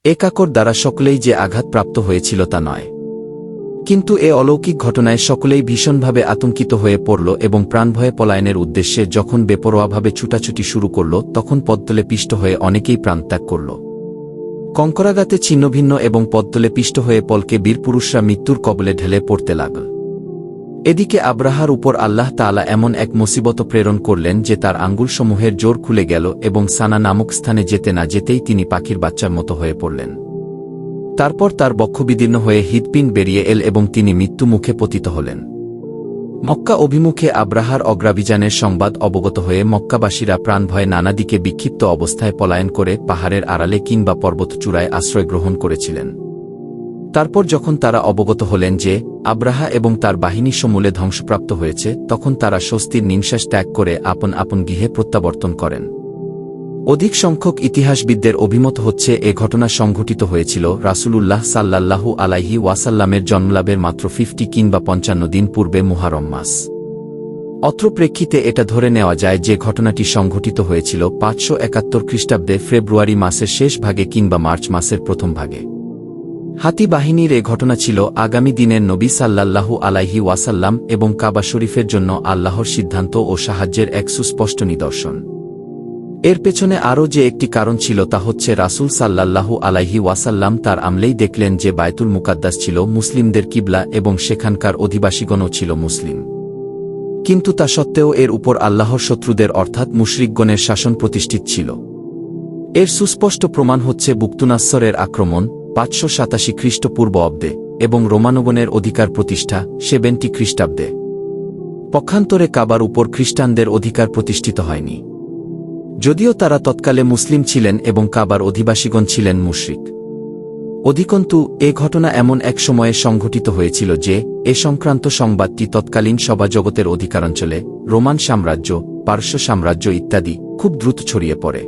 এ কাকর দ্বারা সকলেই যে আঘাতপ্রাপ্ত হয়েছিল তা নয়, কিন্তু এ অলৌকিক ঘটনায় সকলেই ভীষণভাবে আতঙ্কিত হয়ে পড়ল এবং প্রাণভয়ে পলায়নের উদ্দেশ্যে যখন বেপরোয়াভাবে ছুটাছুটি শুরু করল তখন পদ্মলে পিষ্ট হয়ে অনেকেই প্রাণত্যাগ করল। কঙ্করাঘাতে ছিন্নভিন্ন এবং পদ্মলে পিষ্ট হয়ে পলকে বীরপুরুষরা মৃত্যুর কবলে ঢেলে পড়তে লাগল। এদিকে আব্রাহার উপর আল্লাহ তাআলা এমন এক মুসিবত প্রেরণ করলেন যে তার আঙ্গুলসমূহের জোর খুলে গেল এবং সানা নামক স্থানে যেতে না যেতেই তিনি পাখির বাচ্চার মতো হয়ে পড়লেন। তারপর তার বক্ষবিদীর্ণ হয়ে হৃৎপিণ্ড বেরিয়ে এল এবং তিনি মৃত্যু মুখে পতিত হলেন। মক্কা অভিমুখে আব্রাহার অগ্রাভিযানের সংবাদ অবগত হয়ে মক্কাবাসীরা প্রাণভয়ে নানা দিকে বিক্ষিপ্ত অবস্থায় পলায়ন করে পাহাড়ের আড়ালে কিংবা পর্বতচূড়ায় আশ্রয় গ্রহণ করেছিলেন। তারপর যখন তারা অবগত হলেন যে আব্রাহা এবং তার বাহিনী সমূলে ধ্বংসপ্রাপ্ত হয়েছে, তখন তারা স্বস্তির নিঃশ্বাস ত্যাগ করে আপন আপন গৃহে প্রত্যাবর্তন করেন। অধিক সংখ্যক ইতিহাসবিদদের অভিমত হচ্ছে এ ঘটনা সংঘটিত হয়েছিল রাসূলুল্লাহ সাল্লাল্লাহু আলাইহি ওয়াসাল্লামের জন্মলাভের মাত্র 50 কিংবা 55 দিন পূর্বে মুহররম মাস। অত্র প্রেক্ষিতে এটা ধরে নেওয়া যায় যে ঘটনাটি সংঘটিত হয়েছিল 571 খ্রিস্টাব্দে ফেব্রুয়ারি মাসের শেষ ভাগে কিংবা মার্চ মাসের প্রথম ভাগে। হাতি বাহিনীর এ ঘটনা ছিল আগামী দিনের নবী সাল্লাল্লাহু আলাইহি ওয়াসাল্লাম এবং কাবা শরীফের জন্য আল্লাহর সিদ্ধান্ত ও সাহায্যের এক সুস্পষ্ট নিদর্শন। এর পেছনে আরও যে একটি কারণ ছিল তা হচ্ছে রাসূল সাল্লাল্লাহু আলাইহি ওয়াসাল্লাম তার আমলেই দেখলেন যে বায়তুল মুকাদ্দাস ছিল মুসলিমদের কিবলা এবং সেখানকার অধিবাসীগণও ছিল মুসলিম। কিন্তু তা সত্ত্বেও এর উপর আল্লাহর শত্রুদের অর্থাৎ মুশরিকগণের শাসন প্রতিষ্ঠিত ছিল। এর সুস্পষ্ট প্রমাণ হচ্ছে বুকতুনাসসরের আক্রমণ 587 খ্রিস্টপূর্ব অব্দে এবং রোমানগণের অধিকার প্রতিষ্ঠা 70 খ্রিস্টাব্দে। পক্ষান্তরে কাবার উপর খ্রিস্টানদের অধিকার প্রতিষ্ঠিত হয়নি, যদিও তারা তৎকালে মুসলিম ছিলেন এবং কাবার অধিবাসীগণ ছিলেন মুশরিক। অধিকন্তু এ ঘটনা এমন এক সময়ে সংঘটিত হয়েছিল যে এ সংক্রান্ত সংবাদটি তৎকালীন সভাজগতের অধিকারাঞ্চলে রোমান সাম্রাজ্য, পারস্য সাম্রাজ্য ইত্যাদি খুব দ্রুত ছড়িয়ে পড়ে।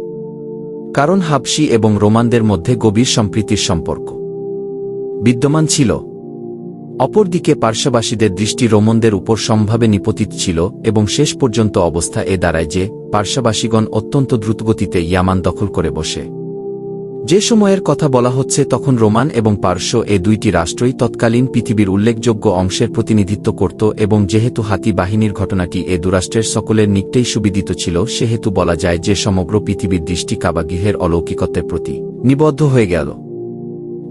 কারণ হাবশী এবং রোমানদের মধ্যে গভীর সম্প্রীতির সম্পর্ক বিদ্যমান ছিল। অপরদিকে পার্শ্ববাসীদের দৃষ্টি রোমানদের উপর সম্ভাবে নিপতিত ছিল এবং শেষ পর্যন্ত অবস্থা এ দাঁড়ায় যে পার্শ্ববাসীগণ অত্যন্ত দ্রুতগতিতে ইয়ামান দখল করে বসে। যে সময়ের কথা বলা হচ্ছে তখন রোমান এবং পারস্য এ দুইটি রাষ্ট্রই তৎকালীন পৃথিবীর উল্লেখযোগ্য অংশের প্রতিনিধিত্ব করত এবং যেহেতু হাতি বাহিনীর ঘটনাটি এ দুরাষ্ট্রের সকলের নিকটেই সুবিদিত ছিল, সেহেতু বলা যায় যে সমগ্র পৃথিবীর দৃষ্টি কাবা গৃহের অলৌকিকত্বের প্রতি নিবদ্ধ হয়ে গেল।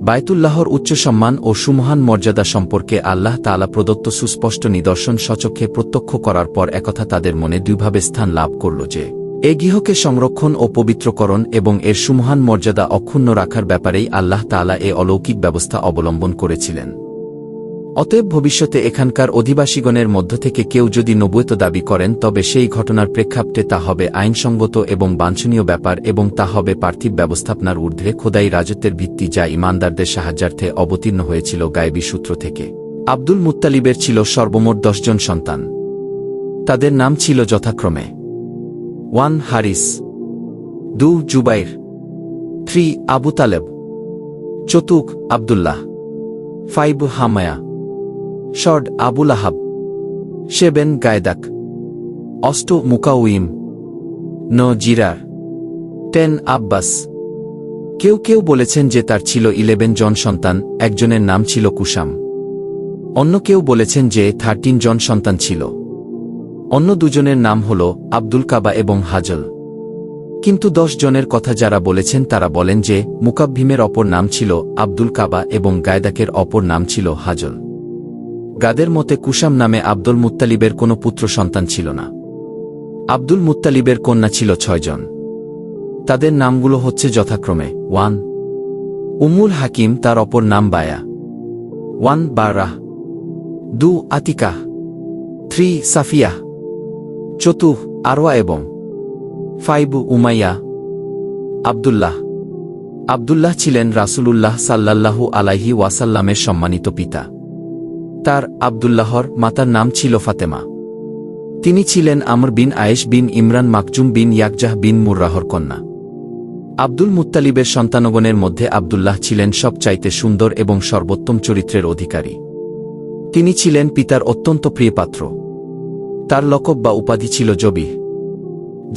বায়তুল্লাহর উচ্চ সম্মান ও সুমহান মর্যাদা সম্পর্কে আল্লাহ তাআলা প্রদত্ত সুস্পষ্ট নিদর্শন স্বচক্ষে প্রত্যক্ষ করার পর একথা তাদের মনে দুইভাবে স্থান লাভ করল যে এ গৃহকে সংরক্ষণ ও পবিত্রকরণ এবং এর সুমহান মর্যাদা অক্ষুণ্ণ রাখার ব্যাপারেই আল্লাহ তাআলা এ অলৌকিক ব্যবস্থা অবলম্বন করেছিলেন। অতএব ভবিষ্যতে এখানকার অধিবাসীগণের মধ্য থেকে কেউ যদি নবুয়ত দাবি করেন তবে সেই ঘটনার প্রেক্ষাপটে তা হবে আইনসঙ্গত এবং বাঞ্ছনীয় ব্যাপার এবং তা হবে পার্থিব ব্যবস্থাপনার ঊর্ধ্বে খোদাই রাজত্বের ভিত্তি যা ঈমানদারদের সাহায্যার্থে অবতীর্ণ হয়েছিল গায়বী সূত্র থেকে। আব্দুল মুত্তালিবের ছিল সর্বমোট 10 জন সন্তান। তাদের নাম ছিল যথাক্রমে 1 হারিস, 2 জুবাইর, 3 আবু তালেব, 4 আবদুল্লাহ, 5 হামায়া, 6 আবুল আহাব, 7 গায়দাক, 8 মুকাউইম, 9 জিরার, 10 আব্বাস। কেউ কেউ বলেছেন যে তার ছিল 11 জন সন্তান, একজনের নাম ছিল কুসাম। অন্য কেউ বলেছেন যে 13 জন সন্তান ছিল। অন্য দুজনের নাম হল আব্দুল কাবা এবং হাজল। কিন্তু 10 জনের কথা যারা বলেছেন তারা বলেন যে মুকাব্বিমের অপর নাম ছিল আব্দুল কাবা এবং গায়দাকের অপর নাম ছিল হাজল। গাদের মতে কুসাম নামে আব্দুল মুত্তালিবের কোনো পুত্র সন্তান ছিল না। আব্দুল মুত্তালিবের কন্যা ছিল 6 জন। তাদের নামগুলো হচ্ছে যথাক্রমে 1 উম্মুল হাকিম, তার অপর নাম বায়া, 1 বারাহ, 2 আতিকাহ, 3 সাফিয়াহ, 4 আরওয়া এবং 5 উমাইয়া। আব্দুল্লাহ। আব্দুল্লাহ ছিলেন রাসূলুল্লাহ সাল্লাল্লাহু আলাইহি ওয়াসাল্লামের সম্মানিত পিতা। তার আব্দুল্লাহর মাতার নাম ছিল ফাতেমা। তিনি ছিলেন আমর বিন আয়েশ বিন ইমরান মাকজুম বিন ইয়াকজাহ বিন মুররাহর কন্যা। আব্দুল মুত্তালিবের সন্তানগণের মধ্যে আব্দুল্লাহ ছিলেন সবচাইতে সুন্দর এবং সর্বোত্তম চরিত্রের অধিকারী। তিনি ছিলেন পিতার অত্যন্ত প্রিয় পাত্র। তার লকব বা উপাধি ছিল জবিহ।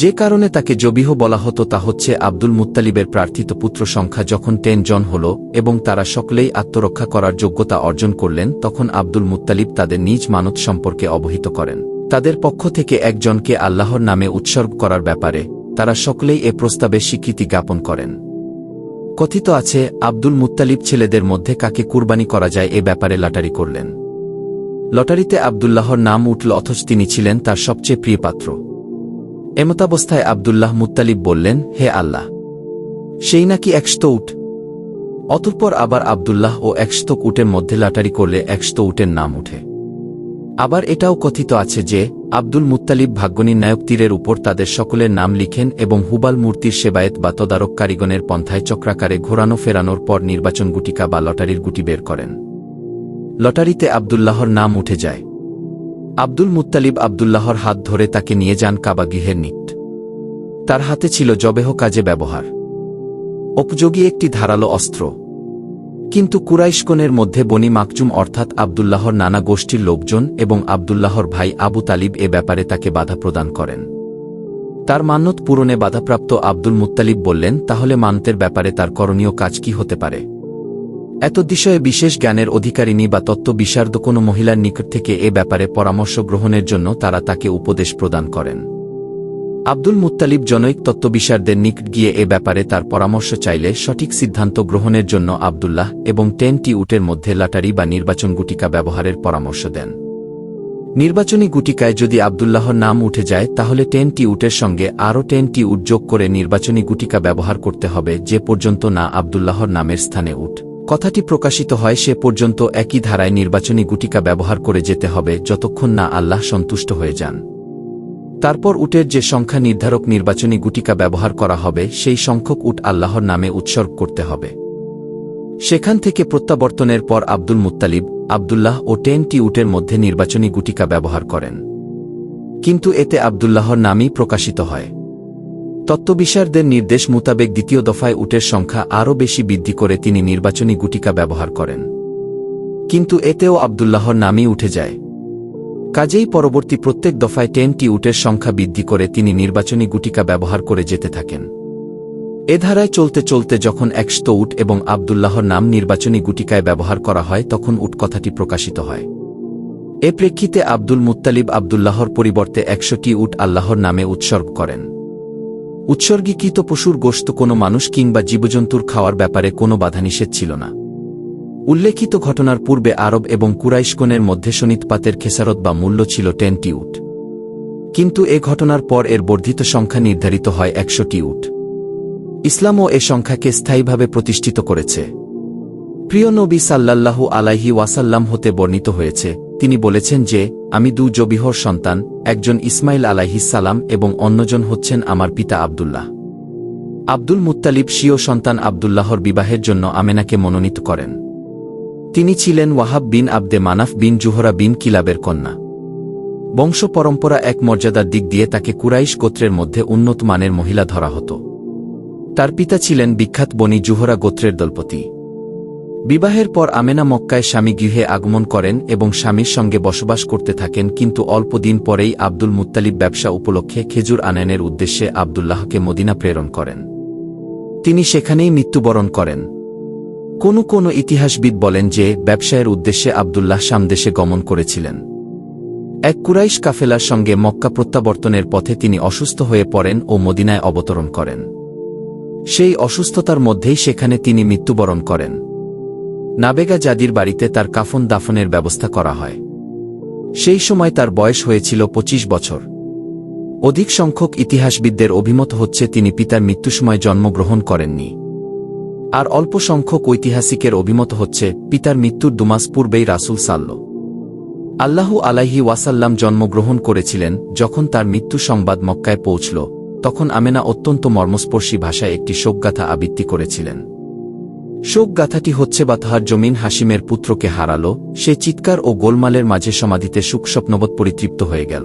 যে কারণে তাকে জবিহ বলা হতো তা হচ্ছে আব্দুল মুত্তালিবের প্রার্থিত পুত্র সংখ্যা যখন 10 জন হল এবং তারা সকলেই আত্মরক্ষা করার যোগ্যতা অর্জন করলেন, তখন আব্দুল মুত্তালিব তাদের নিজ মানত সম্পর্কে অবহিত করেন। তাদের পক্ষ থেকে একজনকে আল্লাহর নামে উৎসর্গ করার ব্যাপারে তারা সকলেই এ প্রস্তাবে স্বীকৃতি জ্ঞাপন করেন। কথিত আছে, আব্দুল মুত্তালিব ছেলেদের মধ্যে কাকে কুরবানি করা যায় এ ব্যাপারে লটারি করলেন। লটারিতে আব্দুল্লাহর নাম উঠল, অথচ তিনি ছিলেন তার সবচেয়ে প্রিয় পাত্র। এমতাবস্থায় আব্দুল্লাহ মুত্তালিব বললেন, হে আল্লাহ, সেই নাকি 100 উট। অতঃপর আবার আব্দুল্লাহ ও 100 উটের মধ্যে লটারি করলে 100 উটের নাম উঠে। আবার এটাও কথিত আছে যে আব্দুল মুত্তালিব ভাগ্যনির্ণায়ক তীরের উপর তাদের সকলের নাম লিখেন এবং হুবাল মূর্তির সেবায়েত বা তদারক কারিগণের পন্থায় চক্রাকারে ঘোরানো ফেরানোর পর নির্বাচন গুটিকা বা লটারির গুটি বের করেন। লটারিতে আব্দুল্লাহর নাম উঠে যায়। আব্দুল মুত্তালিব আব্দুল্লাহর হাত ধরে তাকে নিয়ে যান কাবা গৃহের নিকট। তার হাতে ছিল জবেহ কাজে ব্যবহার উপযোগী একটি ধারালো অস্ত্র। কিন্তু কুরাইশগণের মধ্যে বনি মাকজুম অর্থাৎ আব্দুল্লাহর নানা গোষ্ঠীর লোকজন এবং আব্দুল্লাহর ভাই আবু তালিব এ ব্যাপারে তাকে বাধা প্রদান করেন। তার মান্যত পূরণে বাধাপ্রাপ্ত আব্দুল মুত্তালিব বললেন, তাহলে মান্যতের ব্যাপারে তার করণীয় কাজ কি হতে পারে? এত বিষয়ে বিশেষ জ্ঞানের অধিকারিণী বা তত্ত্ব বিশারদ কোনো মহিলার নিকট থেকে এ ব্যাপারে পরামর্শ গ্রহণের জন্য তারা তাকে উপদেশ প্রদান করেন। আব্দুল মুত্তালিব জনৈক তত্ত্ববিশারদের নিকট গিয়ে এ ব্যাপারে তার পরামর্শ চাইলে সঠিক সিদ্ধান্ত গ্রহণের জন্য আব্দুল্লাহ এবং 10টি উটের মধ্যে লটারি বা নির্বাচন গুটিকা ব্যবহারের পরামর্শ দেন। নির্বাচনী গুটিকায় যদি আব্দুল্লাহর নাম উঠে যায় তাহলে 10টি উটের সঙ্গে আরও 10টি উট যোগ করে নির্বাচনী গুটিকা ব্যবহার করতে হবে, যে পর্যন্ত না আব্দুল্লাহর নামের স্থানে উট কথাটি প্রকাশিত হয় সে পর্যন্ত একই ধারায় নির্বাচনী গুটিকা ব্যবহার করে যেতে হবে যতক্ষণ না আল্লাহ সন্তুষ্ট হয়ে যান। তারপর উটের যে সংখ্যা নির্ধারক নির্বাচনী গুটিকা ব্যবহার করা হবে সেই সংখ্যক উট আল্লাহর নামে উৎসর্গ করতে হবে। সেখান থেকে প্রত্যাবর্তনের পর আব্দুল মুত্তালিব আব্দুল্লাহ ও 10টি উটের মধ্যে নির্বাচনী গুটিকা ব্যবহার করেন, কিন্তু এতে আব্দুল্লাহর নামই প্রকাশিত হয়। তত্ত্ববিশারদের নির্দেশ মোতাবেক দ্বিতীয় দফায় উটের সংখ্যা আরও বেশি বৃদ্ধি করে তিনি নির্বাচনী গুটিকা ব্যবহার করেন, কিন্তু এতেও আব্দুল্লাহর নামই উঠে যায়। কাজেই পরবর্তী প্রত্যেক দফায় 10টি উটের সংখ্যা বৃদ্ধি করে তিনি নির্বাচনী গুটিকা ব্যবহার করে যেতে থাকেন। এ ধারায় চলতে চলতে যখন 100 উট এবং আব্দুল্লাহর নাম নির্বাচনী গুটিকায় ব্যবহার করা হয় তখন উট কথাটি প্রকাশিত হয়। এ প্রেক্ষিতে আব্দুল মুত্তালিব আব্দুল্লাহর পরিবর্তে 100টি উট আল্লাহর নামে উৎসর্গ করেন। উৎসর্গীকৃত পশুর গোশত কোনো মানুষ কিংবা জীবজন্তুর খাওয়ার ব্যাপারে কোনো বাধানিষেধ ছিল না। উল্লেখিত ঘটনার পূর্বে আরব এবং কুরাইশগণের মধ্যে শনিতপাতের খেসারত বা মূল্য ছিল 10টি উট, কিন্তু এ ঘটনার পর এর বর্ধিত সংখ্যা নির্ধারিত হয় 100টি উট। ইসলামও এ সংখ্যাকে স্থায়ীভাবে প্রতিষ্ঠিত করেছে। প্রিয় নবী সাল্লাল্লাহু আলাইহি ওয়াসাল্লাম হতে বর্ণিত হয়েছে, তিনি বলেছেন যে, আমি 2 জবিহর সন্তান, একজন ইসমাইল আলাইহিস সালাম এবং অন্যজন হচ্ছেন আমার পিতা আব্দুল্লাহ। আব্দুল মুত্তালিব স্বীয় সন্তান আব্দুল্লাহর বিবাহের জন্য আমেনাকে মনোনীত করেন। তিনি ছিলেন ওয়াহাব বিন আবদে মানাফ বিন জুহরা বিন কিলাবের কন্যা। বংশ পরম্পরা এক মর্যাদার দিক দিয়ে তাকে কুরাইশ গোত্রের মধ্যে উন্নত মানের মহিলা ধরা হতো। তার পিতা ছিলেন বিখ্যাত বনি জুহরা গোত্রের দলপতি। বিবাহের পর আমেনা মক্কায় স্বামী গৃহে আগমন করেন এবং স্বামীর সঙ্গে বসবাস করতে থাকেন, কিন্তু অল্প দিন পরেই আব্দুল মুত্তালিব ব্যবসা উপলক্ষে খেজুর আনয়নের উদ্দেশ্যে আব্দুল্লাহকে মদিনা প্রেরণ করেন। তিনি সেখানেই মৃত্যুবরণ করেন। কোনো ইতিহাসবিদ বলেন যে ব্যবসায়ের উদ্দেশ্যে আব্দুল্লাহ শাম দেশে গমন করেছিলেন। এক কুরাইশ কাফেলার সঙ্গে মক্কা প্রত্যাবর্তনের পথে তিনি অসুস্থ হয়ে পড়েন ও মদিনায় অবতরণ করেন। সেই অসুস্থতার মধ্যেই সেখানে তিনি মৃত্যুবরণ করেন। নাবেগা জাদির বাড়িতে তার কাফন দাফনের ব্যবস্থা করা হয়। সেই সময় তার বয়স হয়েছিল 25 বছর। অধিক সংখ্যক ইতিহাসবিদদের অভিমত হচ্ছে তিনি পিতার মৃত্যুসময় জন্মগ্রহণ করেননি, আর অল্প সংখ্যক ঐতিহাসিকের অভিমত হচ্ছে পিতার মৃত্যুর 2 মাস পূর্বেই রাসূল সাল্লাল্লাহু আলাইহি ওয়াসাল্লাম জন্মগ্রহণ করেছিলেন। যখন তার মৃত্যু সংবাদ মক্কায় পৌঁছল তখন আমেনা অত্যন্ত মর্মস্পর্শী ভাষায় একটি শোকগাথা আবৃত্তি করেছিলেন। শোকগাথাটি হচ্ছে বাতহার জমিন হাসিমের পুত্রকে হারালো, সে চিৎকার ও গোলমালের মাঝে সমাধিতে সুখস্বপ্নবৎ পরিতৃপ্ত হয়ে গেল।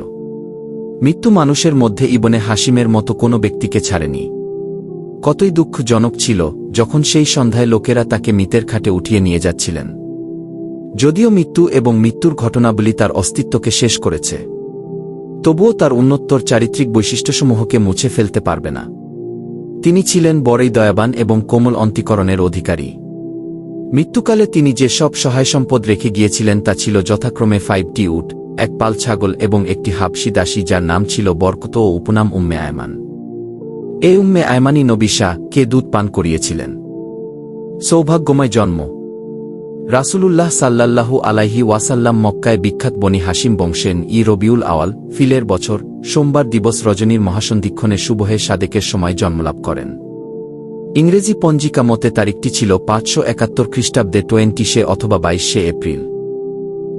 মৃত্যু মানুষের মধ্যে ইবনে হাসিমের মতো কোনো ব্যক্তিকে ছাড়েনি। কতই দুঃখজনক ছিল যখন সেই সন্ধ্যায় লোকেরা তাকে মৃতের খাটে উঠিয়ে নিয়ে যাচ্ছিলেন। যদিও মৃত্যু এবং মৃত্যুর ঘটনাবলী তার অস্তিত্বকে শেষ করেছে, তবুও তার উন্নতর চারিত্রিক বৈশিষ্ট্যসমূহকে মুছে ফেলতে পারবে না। তিনি ছিলেন বড়ই দয়াবান এবং কোমল অন্তঃকরণের অধিকারী। মৃত্যুকালে তিনি যে সব সহায় সম্পদ রেখে গিয়েছিলেন তা ছিল যথাক্রমে 5টি উট, এক পাল ছাগল এবং একটি হাবশী দাসী যার নাম ছিল বরকত ও উপনাম উম্মে আয়মান। এই উম্মে আয়মানই নবী কে দুধ পান করিয়েছিলেন। সৌভাগ্যময় জন্ম। রাসূলুল্লাহ সাল্লাল্লাহু আলাইহি ওয়াসাল্লাম মক্কায় বিখ্যাত বনি হাশিম বংশের রবিউল আওয়াল ফিলের বছর সোমবার দিবস রজনীর মহাসন্ধিক্ষণে শুভহে সাদেকের সময় জন্মলাভ করেন। ইংরেজি পঞ্জিকা মতে তারিখটি ছিল 571 খ্রিস্টাব্দে 20 অথবা 22 এপ্রিল।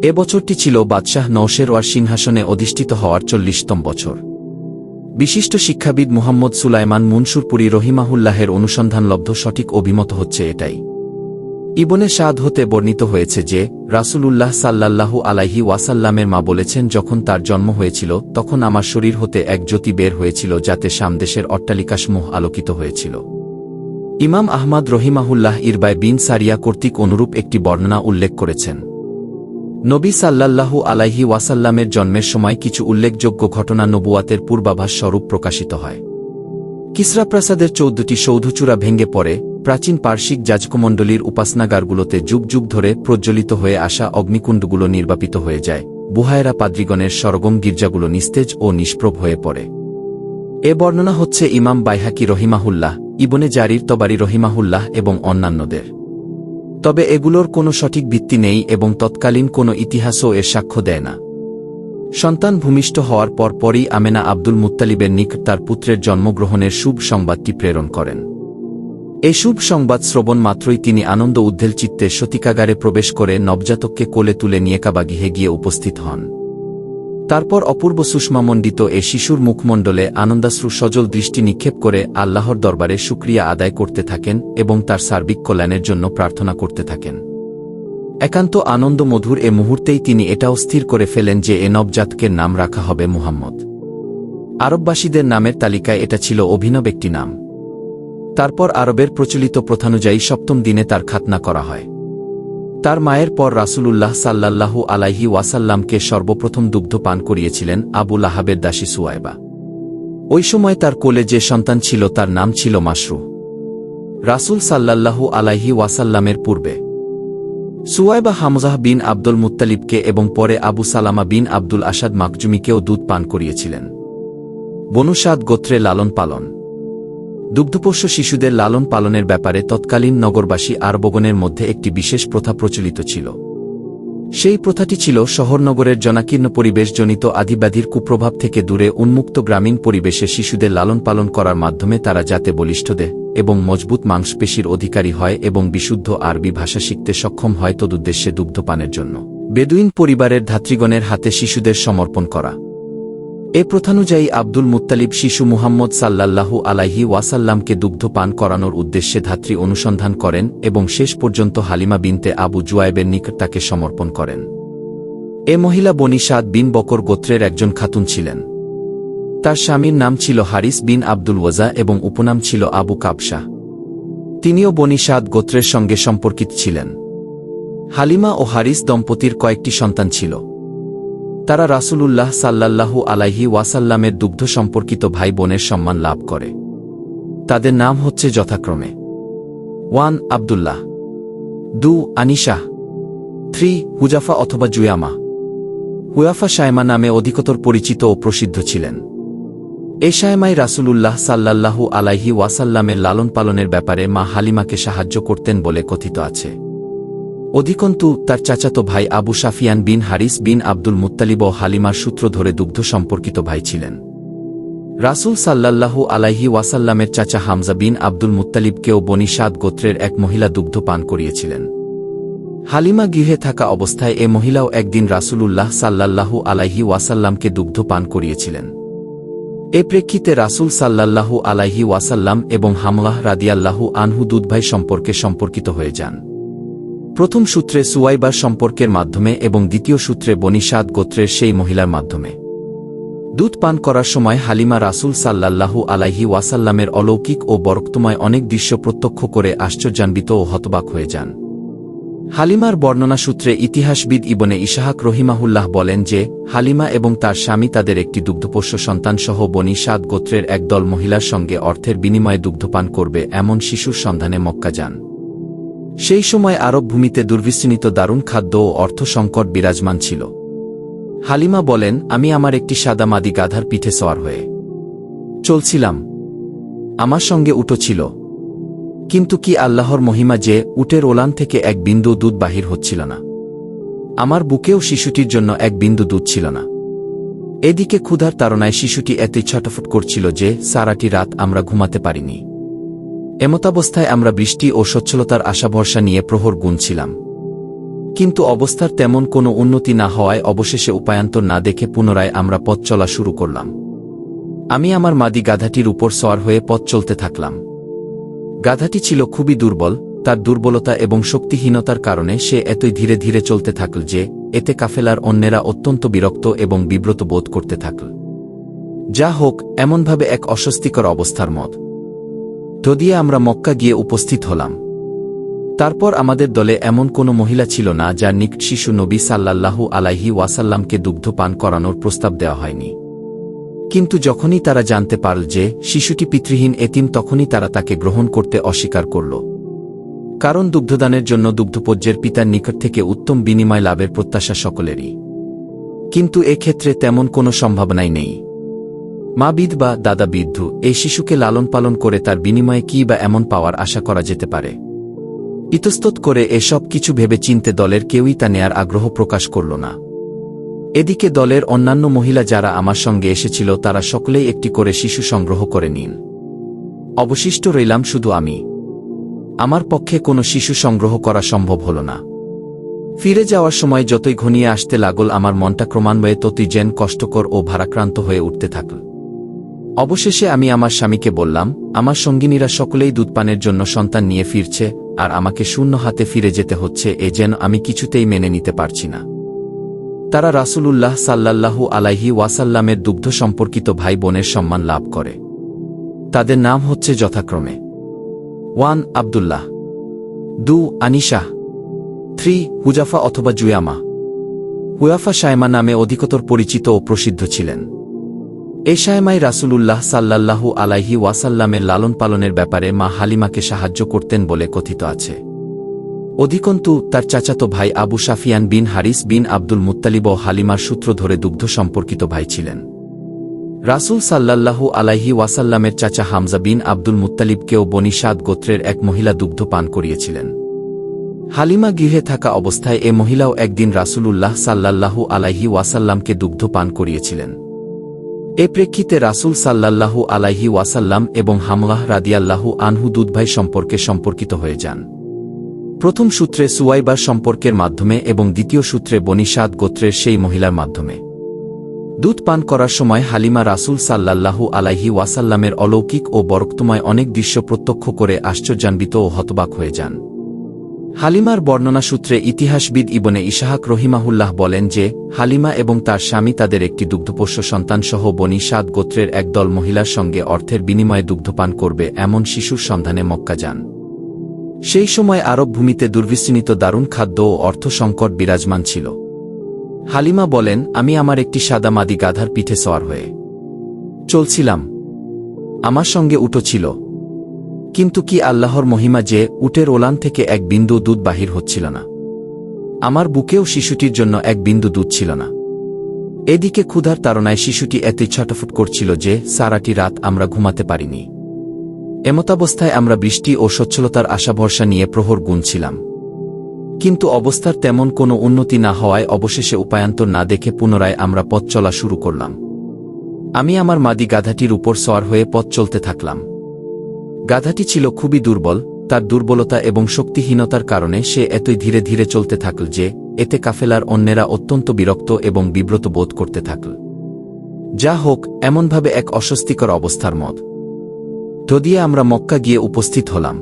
এ বছরটি ছিল বাদশাহ নওশেরওয়ার সিংহাসনে অধিষ্ঠিত হওয়ার 40তম বছর। বিশিষ্ট শিক্ষাবিদ মুহাম্মদ সুলাইমান মুনসুরপুরি রহিমাহুল্লাহের অনুসন্ধানলব্ধ সঠিক অভিমত হচ্ছে এটাই। ইবনে সাদ হতে বর্ণিত হয়েছে যে রাসূলুল্লাহ সাল্লাল্লাহু আলাইহি ওয়াসাল্লামের মা বলেছেন, যখন তার জন্ম হয়েছিল তখন আমার শরীর হতে এক জ্যোতি বের হয়েছিল যাতে শামদেশের অট্টালিকাসমূহ আলোকিত হয়েছিল। ইমাম আহমদ রহিমাহুল্লাহ ইরবায় বিন সারিয়া কর্তৃক অনুরূপ একটি বর্ণনা উল্লেখ করেছেন। নবী সাল্লাল্লাহু আলাইহি ওয়াসাল্লামের জন্মের সময় কিছু উল্লেখযোগ্য ঘটনা নবুয়াতের পূর্বাভাস স্বরূপ প্রকাশিত হয়। কিসরা প্রাসাদের 14টি সৌধচূড়া ভেঙে পড়ে, প্রাচীন পার্শ্বিক যাজকমণ্ডলীর উপাসনাগারগুলোতে যুগ যুগ ধরে প্রজ্বলিত হয়ে আসা অগ্নিকুণ্ডগুলো নির্বাপিত হয়ে যায়, বুহায়রা পাদ্রীগণের সরগম গির্জাগুলো নিস্তেজ ও নিষ্প্রভ হয়ে পড়ে। এ বর্ণনা হচ্ছে ইমাম বাইহাকি রহিমাহুল্লাহ, ইবনে জারির তবারি রহিমাহুল্লাহ এবং অন্যান্যদের। তবে এগুলোর কোনো সঠিক ভিত্তি নেই এবং তৎকালীন কোনো ইতিহাসও এর সাক্ষ্য দেয় না। সন্তান ভূমিষ্ঠ হওয়ার পরপরই আমেনা আব্দুল মুত্তালিবের নিকট তার পুত্রের জন্মগ্রহণের শুভ সংবাদটি প্রেরণ করেন। এই শুভ সংবাদ শ্রবণ মাত্রই তিনি আনন্দ উদ্বেল চিত্তে সতিকাগারে প্রবেশ করে নবজাতককে কোলে তুলে নিয়ে কাবা গৃহে গিয়ে উপস্থিত হন। তারপর অপূর্ব সুষমামণ্ডিত এ শিশুর মুখমণ্ডলে আনন্দাশ্রু সজল দৃষ্টি নিক্ষেপ করে আল্লাহর দরবারে শুকরিয়া আদায় করতে থাকেন এবং তার সার্বিক কল্যাণের জন্য প্রার্থনা করতে থাকেন। একান্ত আনন্দমধুর এ মুহূর্তেই তিনি এটাও স্থির করে ফেলেন যে এ নবজাতকের নাম রাখা হবে মুহাম্মদ। আরববাসীদের নামের তালিকায় এটা ছিল অভিনব একটি নাম। তারপর আরবের প্রচলিত প্রথানুযায়ী 7ম দিনে তার খাতনা করা হয়। তার মায়ের পর রাসূলুল্লাহ সাল্লাল্লাহু আলাইহি ওয়াসাল্লামকে সর্বপ্রথম দুগ্ধ পান করিয়েছিলেন আবু লাহাবের দাসী সুয়াইবা। ওই সময় তার কোলে যে সন্তান ছিল তার নাম ছিল মাশরু। রাসূল সাল্লাল্লাহু আলাইহি ওয়াসাল্লামের পূর্বে সুয়াইবা হামজাহ বিন আব্দুল মুত্তালিবকে এবং পরে আবু সালামা বিন আব্দুল আসাদ মাকজুমিকেও দুধ পান করিয়েছিলেন। বনু সাদ গোত্রে লালন পালন। দুগ্ধপোষ্য শিশুদের লালন পালনের ব্যাপারে তৎকালীন নগরবাসী আরবগণের মধ্যে একটি বিশেষ প্রথা প্রচলিত ছিল। সেই প্রথাটি ছিল শহরনগরের জনাকীর্ণ পরিবেশজনিত আদিব্যাধির কুপ্রভাব থেকে দূরে উন্মুক্ত গ্রামীণ পরিবেশে শিশুদের লালন পালন করার মাধ্যমে তারা যাতে বলিষ্ঠ দেহ এবং মজবুত মাংসপেশির অধিকারী হয় এবং বিশুদ্ধ আরবি ভাষা শিখতে সক্ষম হয় তদুদ্দেশ্যে দুগ্ধপানের জন্য বেদুইন পরিবারের ধাত্রীগণের হাতে শিশুদের সমর্পণ করা। এ প্রথানুযায়ী আব্দুল মুত্তালিব শিশু মুহাম্মদ সাল্লাল্লাহু আলাইহি ওয়াসাল্লামকে দুগ্ধ পান করানোর উদ্দেশ্যে ধাত্রী অনুসন্ধান করেন এবং শেষ পর্যন্ত হালিমা বিনতে আবু জুয়াইবের নিকট তাকে সমর্পণ করেন। এ মহিলা বনি সাদ বিন বকর গোত্রের একজন খাতুন ছিলেন। তার স্বামীর নাম ছিল হারিস বিন আব্দুল ওয়াজা এবং উপনাম ছিল আবু কাবশা। তিনিও বনি সাদ গোত্রের সঙ্গে সম্পর্কিত ছিলেন। হালিমা ও হারিস দম্পতির কয়েকটি সন্তান ছিল। তারা রাসূলুল্লাহ সাল্লাল্লাহু আলাইহি ওয়াসাল্লামের দুগ্ধ সম্পর্কিত ভাই বোনের সম্মান লাভ করে। তাদের নাম হচ্ছে যথাক্রমে 1 আব্দুল্লাহ, 2 আনিশা, 3 হুজাফা অথবা জুয়ামা। হুয়াফা শায়মা নামে অধিকতর পরিচিত ও প্রসিদ্ধ ছিলেন। এই শায়মাই রাসূলুল্লাহ সাল্লাল্লাহু আলাইহি ওয়াসাল্লামের লালন পালনের ব্যাপারে মা হালিমাকে সাহায্য করতেন বলে কথিত আছে। অধিকন্তু তার চাচাতো ভাই আবু সাফিয়ান বিন হারিস বিন আব্দুল মুত্তালিব ও হালিমার সূত্র ধরে দুগ্ধ সম্পর্কিত ভাই ছিলেন। রাসূল সাল্লাল্লাহু আলাইহি ওয়াসাল্লামের চাচা হামজা বিন আব্দুল মুত্তালিবকেও বনি সাদ গোত্রের এক মহিলা দুগ্ধ পান করিয়েছিলেন। হালিমা গৃহে থাকা অবস্থায় এ মহিলাও একদিন রাসূলুল্লাহ সাল্লাল্লাহু আলাইহি ওয়াসাল্লামকে দুগ্ধ পান করিয়েছিলেন। এ প্রেক্ষিতে রাসূল সাল্লাল্লাহু আলাইহি ওয়াসাল্লাম এবং হামলাহ রাদিয়াল্লাহু আনহু দুধ ভাই সম্পর্কে সম্পর্কিত হয়ে যান। প্রথম সূত্রে সুয়াইবার সম্পর্কের মাধ্যমে এবং দ্বিতীয় সূত্রে বনি সাদ গোত্রের সেই মহিলার মাধ্যমে। দুধ পান করার সময় হালিমা রাসূল সাল্লাল্লাহু আলাইহি ওয়াসাল্লামের অলৌকিক ও বরকতময় অনেক দৃশ্য প্রত্যক্ষ করে আশ্চর্যান্বিত ও হতবাক হয়ে যান। হালিমার বর্ণনা সূত্রে ইতিহাসবিদ ইবনে ইসহাক রহিমাহুল্লাহ বলেন যে, হালিমা এবং তার স্বামী তাদের একটি দুগ্ধপোষ্য সন্তানসহ বনী সাদ গোত্রের একদল মহিলার সঙ্গে অর্থের বিনিময়ে দুগ্ধপান করবে এমন শিশুর সন্ধানে মক্কা যান। সেই সময় আরব ভূমিতে দুর্বিসৃণিত দারুণ খাদ্য ও অর্থ সংকট বিরাজমান ছিল। হালিমা বলেন, আমি আমার একটি সাদা মাদি গাধার পিঠে সওয়ার হয়ে চলছিলাম। আমার সঙ্গে উটও ছিল। কিন্তু কি আল্লাহর মহিমা যে, উটের ওলান থেকে এক বিন্দু দুধ বাহির হচ্ছিল না। আমার বুকেও শিশুটির জন্য এক বিন্দু দুধ ছিল না। এদিকে ক্ষুধার তাড়নায় শিশুটি এতই ছটফট করছিল যে, সারাটি রাত আমরা ঘুমাতে পারিনি। এমতাবস্থায় আমরা বৃষ্টি ও সচ্ছলতার আশা ভরসা নিয়ে প্রহর গুনছিলাম। কিন্তু অবস্থার তেমন কোনো উন্নতি না হওয়ায় অবশেষে উপায়ান্তর না দেখে পুনরায় আমরা পথ চলা শুরু করলাম। আমি আমার মাদি গাধাটির উপর সওয়ার হয়ে পথ চলতে থাকলাম। গাধাটি ছিল খুবই দুর্বল। তার দুর্বলতা এবং শক্তিহীনতার কারণে সে এতই ধীরে ধীরে চলতে থাকল যে, এতে কাফেলার অন্যেরা অত্যন্ত বিরক্ত এবং বিব্রত বোধ করতে থাকল। যা হোক, এমনভাবে এক অস্বস্তিকর অবস্থার মধ্য দিয়ে আমরা মক্কা গিয়ে উপস্থিত হলাম। তারপর আমাদের দলে এমন কোনো মহিলা ছিল না যার নিকট শিশু নবী সাল্লাল্লাহু আলাইহি ওয়াসাল্লামকে দুগ্ধ পান করানোর প্রস্তাব দেওয়া হয়নি। কিন্তু যখনই তারা জানতে পারল যে শিশুটি পিতৃহীন এতিম, তখনই তারা তাকে গ্রহণ করতে অস্বীকার করল। কারণ দুগ্ধদানের জন্য দুগ্ধপোষ্যের পিতার নিকট থেকে উত্তম বিনিময় লাভের প্রত্যাশা সকলেরই। কিন্তু এক্ষেত্রে তেমন কোনো সম্ভাবনাই নেই। মা বিধবা, দাদা বৃদ্ধ, এই শিশুকে লালন পালন করে তার বিনিময়ে কী বা এমন পাওয়ার আশা করা যেতে পারে? ইতস্তত করে এসব কিছু ভেবে চিনতে দলের কেউই তা নেয়ার আগ্রহ প্রকাশ করল না। এদিকে দলের অন্যান্য মহিলা যারা আমার সঙ্গে এসেছিল তারা সকলেই একটি করে শিশু সংগ্রহ করে নিন। অবশিষ্ট রইলাম শুধু আমি। আমার পক্ষে কোনো শিশু সংগ্রহ করা সম্ভব হল না। ফিরে যাওয়ার সময় যতই ঘনিয়ে আসতে লাগল, আমার মনটা ক্রমান্বয়ে ততই যেন কষ্টকর ও ভারাক্রান্ত হয়ে উঠতে থাকল। অবশেষে আমি আমার স্বামীকে বললাম, আমার সঙ্গিনীরা সকলেই দুধপানের জন্য সন্তান নিয়ে ফিরছে, আর আমাকে শূন্য হাতে ফিরে যেতে হচ্ছে, এ যেন আমি কিছুতেই মেনে নিতে পারছি না। তারা রাসূলুল্লাহ সাল্লাল্লাহু আলাইহি ওয়াসাল্লামের দুগ্ধ সম্পর্কিত ভাই বোনের সম্মান লাভ করে। তাদের নাম হচ্ছে যথাক্রমে 1 আব্দুল্লাহ, 2 আনিশা, 3 হুজাফা অথবা জুয়ামা। হুয়াফা শায়মা নামে অধিকতর পরিচিত ও প্রসিদ্ধ ছিলেন। এই শায়মাই রাসূলুল্লাহ সাল্লাল্লাহু আলাইহি ওয়াসাল্লামের লালন পালনের ব্যাপারে মা হালিমাকে সাহায্য করতেন বলে কথিত আছে। অধিকন্তু তার চাচাতো ভাই আবু সাফিয়ান বিন হারিস বিন আব্দুল মুত্তালিব ও হালিমার সূত্র ধরে দুগ্ধ সম্পর্কিত ভাই ছিলেন। রাসূল সাল্লাল্লাহু আলাইহি ওয়াসাল্লামের চাচা হামজা বিন আব্দুল মুত্তালিবকেও বনী সাদ গোত্রের এক মহিলা দুগ্ধ পান করিয়েছিলেন। হালিমা গৃহে থাকা অবস্থায় এ মহিলাও একদিন রাসূলুল্লাহ সাল্লাল্লাহু আলাইহি ওয়াসাল্লামকে দুগ্ধ পান করিয়েছিলেন। এ প্রেক্ষিতে রাসূল সাল্লাল্লাহু আলাইহি ওয়াসাল্লাম এবং হামলাহ রাদিয়াল্লাহু আনহু দুধভাই সম্পর্কে সম্পর্কিত হয়ে যান। প্রথম সূত্রে সুয়াইবার সম্পর্কের মাধ্যমে এবং দ্বিতীয় সূত্রে বনী সাদ গোত্রের সেই মহিলার মাধ্যমে। দুধ পান করার সময় হালিমা রাসূল সাল্লাল্লাহু আলাইহি ওয়াসাল্লামের অলৌকিক ও বরকতময় অনেক দৃশ্য প্রত্যক্ষ করে আশ্চর্যান্বিত ও হতবাক হয়ে যান। হালিমার বর্ণনা সূত্রে ইতিহাসবিদ ইবনে ইসহাক রহিমাহুল্লাহ বলেন যে, হালিমা এবং তার স্বামী তাদের একটি দুগ্ধপোষ্য সন্তানসহ বনী সাদ গোত্রের একদল মহিলার সঙ্গে অর্থের বিনিময়ে দুগ্ধপান করবে এমন শিশুর সন্ধানে মক্কা যান। সেই সময় আরব ভূমিতে দুর্বিসৃণিত দারুণ খাদ্য ও অর্থ সংকট বিরাজমান ছিল। হালিমা বলেন, আমি আমার একটি সাদা মাদি গাধার পিঠে সওয়ার হয়ে চলছিলাম। আমার সঙ্গে উটও ছিল। কিন্তু কি আল্লাহর মহিমা যে, উটের ওলান থেকে এক বিন্দু দুধ বাহির হচ্ছিল না। আমার বুকেও শিশুটির জন্য এক বিন্দু দুধ ছিল না। এদিকে ক্ষুধার তাড়নায় শিশুটি এতই ছটফট করছিল যে, সারাটি রাত আমরা ঘুমাতে পারিনি। এমতাবস্থায় আমরা বৃষ্টি ও সচ্ছলতার আশা ভরসা নিয়ে প্রহর গুনছিলাম। কিন্তু অবস্থার তেমন কোনো উন্নতি না হওয়ায় অবশেষে উপায়ান্তর না দেখে পুনরায় আমরা পথ চলা শুরু করলাম। আমি আমার মাদি গাধাটির উপর সওয়ার হয়ে পথ চলতে থাকলাম। গাধাটি ছিল খুবই দুর্বল। তার দুর্বলতা এবং শক্তিহীনতার কারণে সে এতই ধীরে ধীরে চলতে থাকল যে, এতে কাফেলার অন্যেরা অত্যন্ত বিরক্ত এবং বিব্রত বোধ করতে থাকল। যা হোক, এমনভাবে এক অস্বস্তিকর অবস্থার মধ্য দিয়ে আমরা মক্কা গিয়ে উপস্থিত হলাম।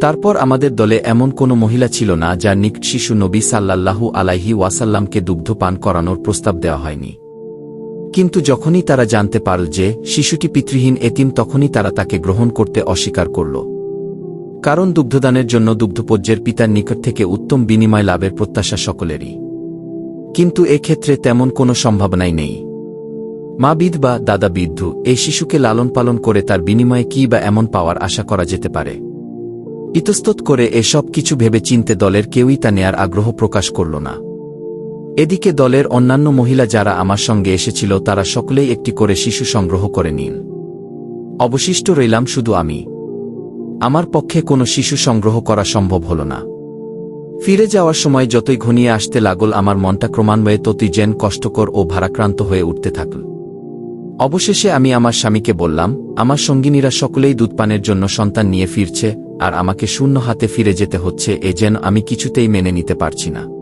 তারপর আমাদের দলে এমন কোনো মহিলা ছিল না যার নিকট শিশু নবী সাল্লাল্লাহু আলাইহি ওয়াসাল্লামকে দুগ্ধ পান করানোর প্রস্তাব দেওয়া হয়নি। কিন্তু যখনই তারা জানতে পারল যে শিশুটি পিতৃহীন এতিম, তখনই তারা তাকে গ্রহণ করতে অস্বীকার করল। কারণ দুগ্ধদানের জন্য দুগ্ধপোষ্যের পিতার নিকট থেকে উত্তম বিনিময় লাভের প্রত্যাশা সকলেরই। কিন্তু এক্ষেত্রে তেমন কোনো সম্ভাবনাই নেই। মা বিধবা, দাদা বৃদ্ধ, এই শিশুকে লালন পালন করে তার বিনিময়ে কী বা এমন পাওয়ার আশা করা যেতে পারে? ইতস্তত করে এসব কিছু ভেবে চিনতে দলের কেউই তা নেয়ার আগ্রহ প্রকাশ করল না। এদিকে দলের অন্যান্য মহিলা যারা আমার সঙ্গে এসেছিল তারা সকলেই একটি করে শিশু সংগ্রহ করে নিন। অবশিষ্ট রইলাম শুধু আমি। আমার পক্ষে কোনো শিশু সংগ্রহ করা সম্ভব হল না। ফিরে যাওয়ার সময় যতই ঘনিয়ে আসতে লাগল আমার মনটা ক্রমান্বয়ে ততই যেন কষ্টকর ও ভারাক্রান্ত হয়ে উঠতে থাকল। অবশেষে আমি আমার স্বামীকে বললাম, আমার সঙ্গিনীরা সকলেই দুধপানের জন্য সন্তান নিয়ে ফিরছে, আর আমাকে শূন্য হাতে ফিরে যেতে হচ্ছে, এ যেন আমি কিছুতেই মেনে নিতে পারছি না।